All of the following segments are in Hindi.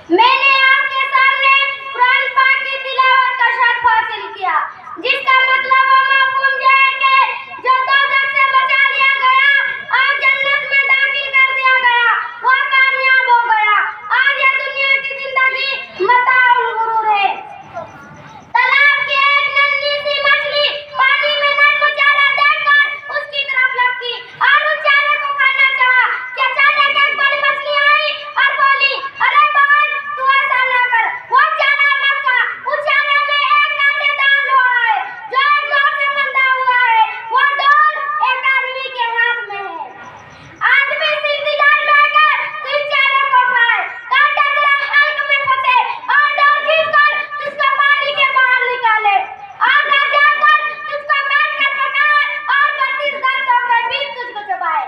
मैंने आपके सामने कुरान पाक की तिलावत का शर्फ हासिल किया, जिसका मतलब व मफ़हूम यह है कि जो दोज़ख से बचा लिया गया और जन्नत में दाखिल कर दिया गया, वह कामयाब हो गया। आज यह दुनिया की जिंदगी मताउल गुरूर है। तालाब की एक नन्ही सी मछली पानी में नन्हा चारा देखकर उसकी तरफ लपकी और उस चारे को खाना चाहा कि अचानक एक बड़ी मछली आई और बोली, अरे बहन, तू ऐसा ना कर, वो चारा मत खा। उस चारे में एक कांटेदार लोहा है जो एक डोर से बंधा हुआ है। वो डोर एक आदमी के हाथ में है। आदमी इस इंतजार में है कि तू इस चारे को खाए, कांटे तेरे हल्क में फंसे और डोर खींचकर तुझको पानी के बाहर निकाले और घर जाकर तुझको काट कर पकाए और 32 दांतों के बीच तुझको चबाए।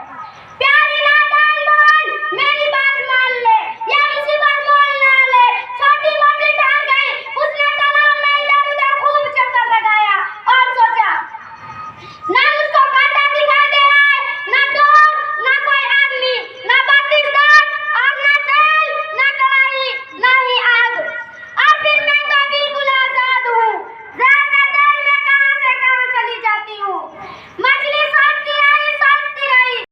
प्यारी नादान बहन, मेरी बात मान ले, यह मुसीबत मोल ना ले। छोटी मोटी ठहर गई, उसने तालाब में इधर उधर खूब चक्कर लगाया और सोचा, ना मुझको कांटा दिखाई दे रहा है, ना डोर, ना कोई आदमी, ना 32 दांत और ना तेल, ना कढ़ाई, ना ही आग। आखिर मैं तो बिल्कुल आजाद हूँ। ज़्यादा देर में कहां से कहां चली जाती हूँ।